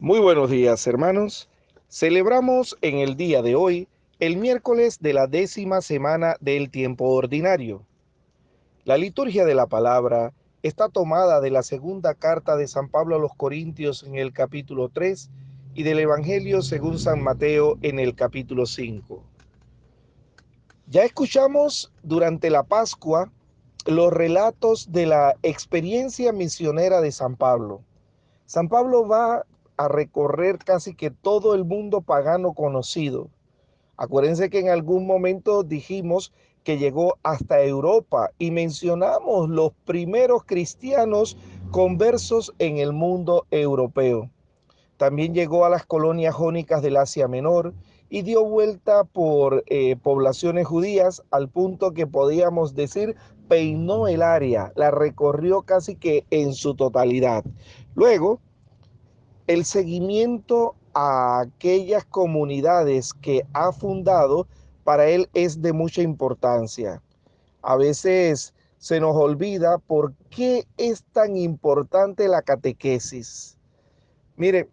Muy buenos días, hermanos. Celebramos en el día de hoy el miércoles de la 10ª semana del tiempo ordinario. La liturgia de la palabra está tomada de la segunda carta de San Pablo a los Corintios en el capítulo 3 y del Evangelio según San Mateo en el capítulo 5. Ya escuchamos durante la Pascua los relatos de la experiencia misionera de San Pablo. San Pablo va a recorrer casi que todo el mundo pagano conocido. Acuérdense que en algún momento dijimos que llegó hasta Europa y mencionamos los primeros cristianos conversos en el mundo europeo. También llegó a las colonias jónicas del Asia Menor y dio vuelta por poblaciones judías al punto que podíamos decir peinó el área, la recorrió casi que en su totalidad. Luego, el seguimiento a aquellas comunidades que ha fundado para él es de mucha importancia. A veces se nos olvida por qué es tan importante la catequesis. Mire,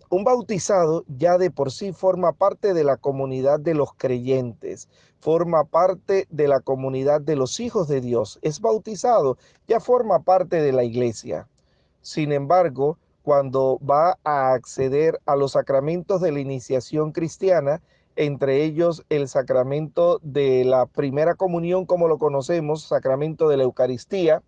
un bautizado ya de por sí forma parte de la comunidad de los creyentes, forma parte de la comunidad de los hijos de Dios. Es bautizado, ya forma parte de la iglesia. Sin embargo, cuando va a acceder a los sacramentos de la iniciación cristiana, entre ellos el sacramento de la primera comunión, como lo conocemos, sacramento de la Eucaristía,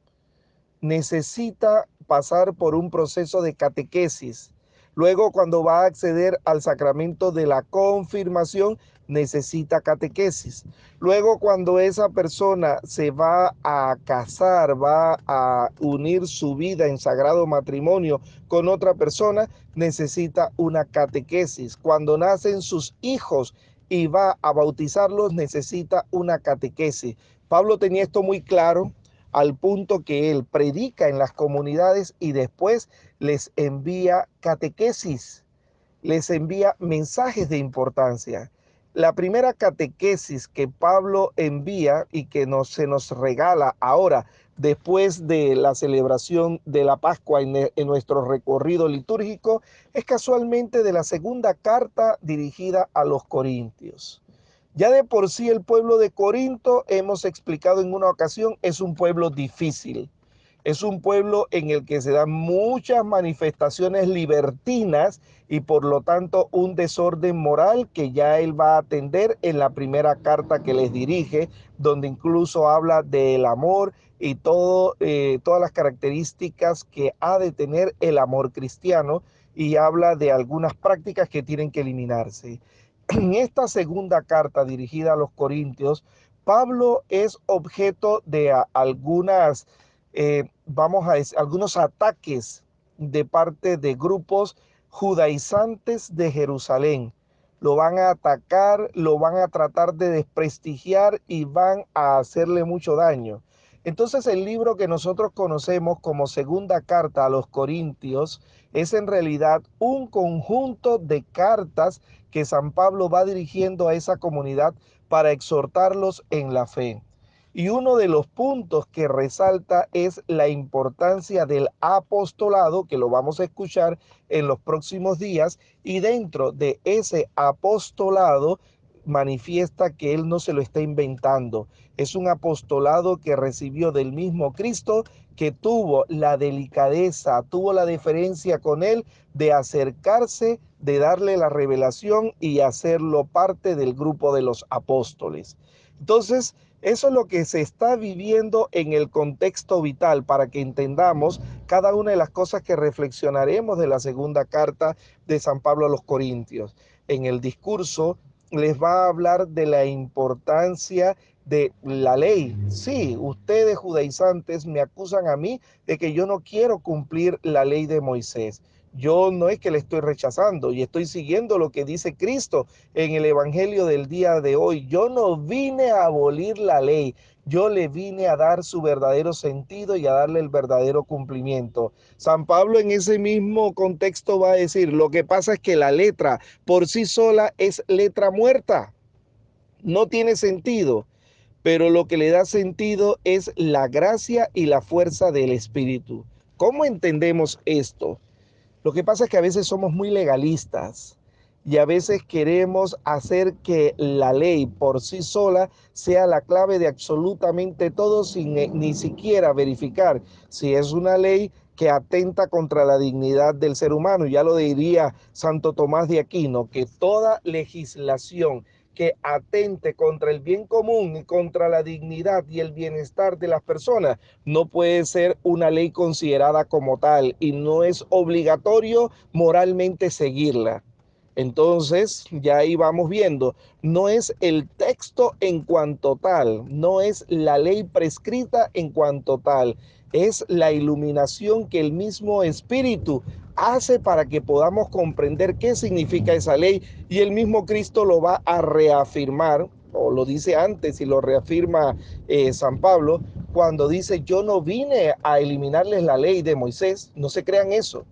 necesita pasar por un proceso de catequesis. Luego, cuando va a acceder al sacramento de la confirmación, necesita catequesis. Luego, cuando esa persona se va a casar, va a unir su vida en sagrado matrimonio con otra persona, necesita una catequesis. Cuando nacen sus hijos y va a bautizarlos, necesita una catequesis. Pablo tenía esto muy claro al punto que él predica en las comunidades y después les envía catequesis, les envía mensajes de importancia. La primera catequesis que Pablo envía y que se nos regala ahora, después de la celebración de la Pascua en nuestro recorrido litúrgico, es casualmente de la segunda carta dirigida a los Corintios. Ya de por sí el pueblo de Corinto, hemos explicado en una ocasión, es un pueblo difícil. Es un pueblo en el que se dan muchas manifestaciones libertinas y por lo tanto un desorden moral que ya él va a atender en la primera carta que les dirige, donde incluso habla del amor y todas las características que ha de tener el amor cristiano y habla de algunas prácticas que tienen que eliminarse. En esta segunda carta dirigida a los Corintios, Pablo es objeto de vamos a decir, algunos ataques de parte de grupos judaizantes de Jerusalén. Lo van a atacar, lo van a tratar de desprestigiar y van a hacerle mucho daño. Entonces el libro que nosotros conocemos como segunda carta a los Corintios es en realidad un conjunto de cartas que San Pablo va dirigiendo a esa comunidad para exhortarlos en la fe. Y uno de los puntos que resalta es la importancia del apostolado, que lo vamos a escuchar en los próximos días, y dentro de ese apostolado manifiesta que él no se lo está inventando. Es un apostolado que recibió del mismo Cristo, que tuvo la delicadeza, tuvo la deferencia con él de acercarse, de darle la revelación y hacerlo parte del grupo de los apóstoles. Entonces, eso es lo que se está viviendo en el contexto vital para que entendamos cada una de las cosas que reflexionaremos de la segunda carta de San Pablo a los Corintios. En el discurso les va a hablar de la importancia de la ley. Sí, ustedes judaizantes me acusan a mí de que yo no quiero cumplir la ley de Moisés. Yo no es que le estoy rechazando y estoy siguiendo lo que dice Cristo en el Evangelio del día de hoy. Yo no vine a abolir la ley, yo le vine a dar su verdadero sentido y a darle el verdadero cumplimiento. San Pablo en ese mismo contexto va a decir, lo que pasa es que la letra por sí sola es letra muerta, no tiene sentido, pero lo que le da sentido es la gracia y la fuerza del Espíritu. ¿Cómo entendemos esto? Lo que pasa es que a veces somos muy legalistas y a veces queremos hacer que la ley por sí sola sea la clave de absolutamente todo sin ni siquiera verificar si es una ley que atenta contra la dignidad del ser humano. Ya lo diría Santo Tomás de Aquino, que toda legislación que atente contra el bien común y contra la dignidad y el bienestar de las personas no puede ser una ley considerada como tal y no es obligatorio moralmente seguirla. Entonces, ya ahí vamos viendo, no es el texto en cuanto tal, no es la ley prescrita en cuanto tal, es la iluminación que el mismo Espíritu hace para que podamos comprender qué significa esa ley, y el mismo Cristo lo va a reafirmar, o lo dice antes y lo reafirma San Pablo, cuando dice: yo no vine a eliminarles la ley de Moisés. No se crean eso.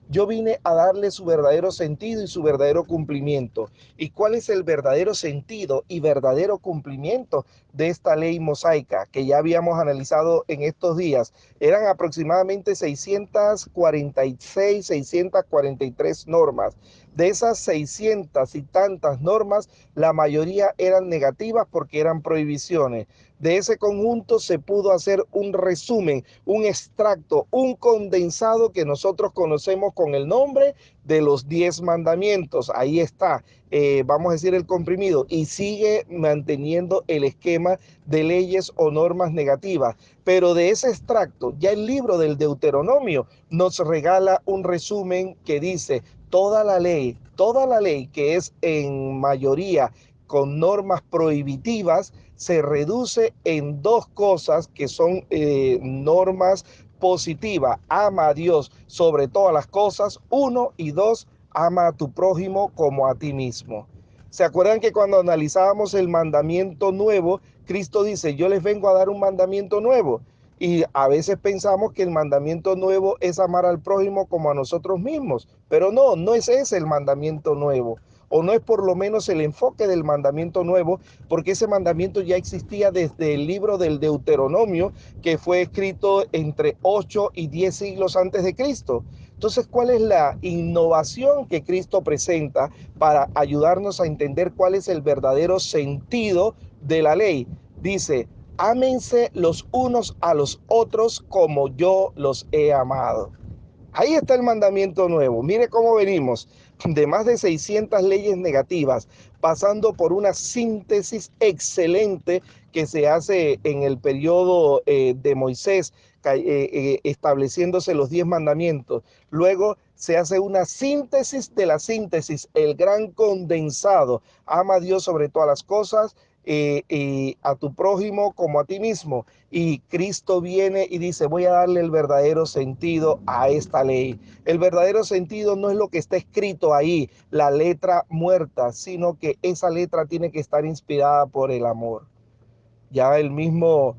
Yo vine a darle su verdadero sentido y su verdadero cumplimiento. ¿Y cuál es el verdadero sentido y verdadero cumplimiento de esta ley mosaica que ya habíamos analizado en estos días? Eran aproximadamente 646, 643 normas. De esas 600 y tantas normas, la mayoría eran negativas porque eran prohibiciones. De ese conjunto se pudo hacer un resumen, un extracto, un condensado que nosotros conocemos con el nombre de los 10 mandamientos. Ahí está, vamos a decir, el comprimido, y sigue manteniendo el esquema de leyes o normas negativas. Pero de ese extracto, ya el libro del Deuteronomio nos regala un resumen que dice: toda la ley que es en mayoría con normas prohibitivas, se reduce en dos cosas que son normas positivas: ama a Dios sobre todas las cosas, uno, y dos, ama a tu prójimo como a ti mismo. ¿Se acuerdan que cuando analizábamos el mandamiento nuevo, Cristo dice: yo les vengo a dar un mandamiento nuevo? Y a veces pensamos que el mandamiento nuevo es amar al prójimo como a nosotros mismos, pero no, no es ese el mandamiento nuevo, o no es por lo menos el enfoque del mandamiento nuevo, porque ese mandamiento ya existía desde el libro del Deuteronomio, que fue escrito entre 8 y 10 siglos antes de Cristo. Entonces, ¿cuál es la innovación que Cristo presenta para ayudarnos a entender cuál es el verdadero sentido de la ley? Dice: ámense los unos a los otros como yo los he amado. Ahí está el mandamiento nuevo. Mire cómo venimos de más de 600 leyes negativas, pasando por una síntesis excelente que se hace en el periodo de Moisés, estableciéndose los 10 mandamientos. Luego se hace una síntesis de la síntesis, el gran condensado: ama a Dios sobre todas las cosas, a tu prójimo como a ti mismo. Y Cristo viene y dice: voy a darle el verdadero sentido a esta ley. El verdadero sentido no es lo que está escrito ahí, la letra muerta, sino que esa letra tiene que estar inspirada por el amor. Ya el mismo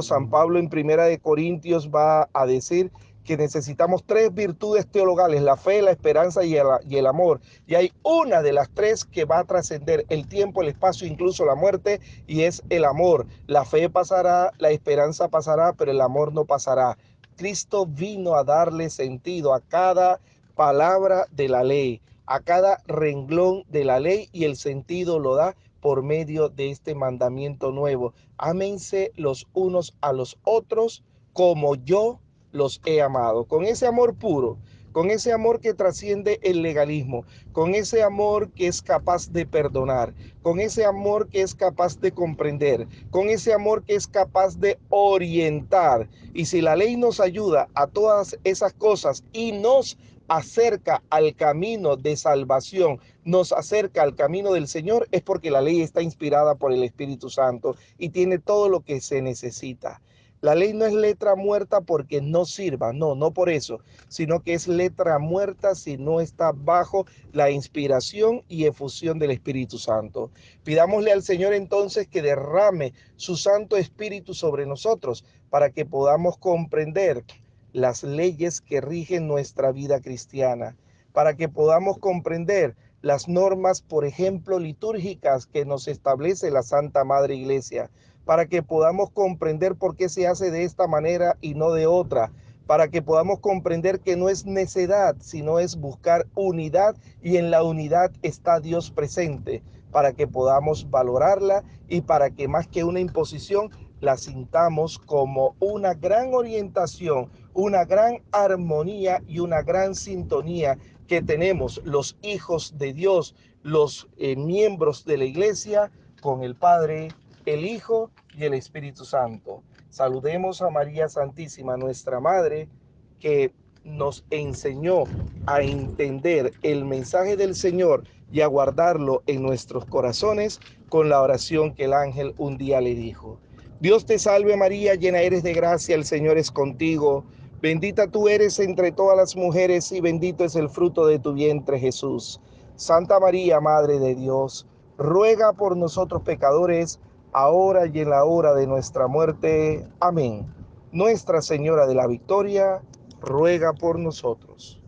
San Pablo en Primera de Corintios va a decir que necesitamos tres virtudes teologales: la fe, la esperanza y el amor. Y hay una de las tres que va a trascender el tiempo, el espacio, incluso la muerte, y es el amor. La fe pasará, la esperanza pasará, pero el amor no pasará. Cristo vino a darle sentido a cada palabra de la ley, a cada renglón de la ley, y el sentido lo da por medio de este mandamiento nuevo: ámense los unos a los otros como yo los he amado. Con ese amor puro, con ese amor que trasciende el legalismo, con ese amor que es capaz de perdonar, con ese amor que es capaz de comprender, con ese amor que es capaz de orientar. Y si la ley nos ayuda a todas esas cosas y nos acerca al camino de salvación, nos acerca al camino del Señor, es porque la ley está inspirada por el Espíritu Santo y tiene todo lo que se necesita. La ley no es letra muerta porque no sirva, no, no por eso, sino que es letra muerta si no está bajo la inspiración y efusión del Espíritu Santo. Pidámosle al Señor entonces que derrame su Santo Espíritu sobre nosotros para que podamos comprender las leyes que rigen nuestra vida cristiana, para que podamos comprender las normas, por ejemplo, litúrgicas que nos establece la Santa Madre Iglesia, para que podamos comprender por qué se hace de esta manera y no de otra, para que podamos comprender que no es necedad, sino es buscar unidad, y en la unidad está Dios presente, para que podamos valorarla y para que más que una imposición, la sintamos como una gran orientación, una gran armonía y una gran sintonía que tenemos los hijos de Dios, los miembros de la iglesia, con el Padre, el Hijo y el Espíritu Santo. Saludemos a María Santísima, nuestra Madre, que nos enseñó a entender el mensaje del Señor y a guardarlo en nuestros corazones con la oración que el ángel un día le dijo. Dios te salve María, llena eres de gracia, el Señor es contigo. Bendita tú eres entre todas las mujeres y bendito es el fruto de tu vientre, Jesús. Santa María, Madre de Dios, ruega por nosotros pecadores, ahora y en la hora de nuestra muerte. Amén. Nuestra Señora de la Victoria, ruega por nosotros.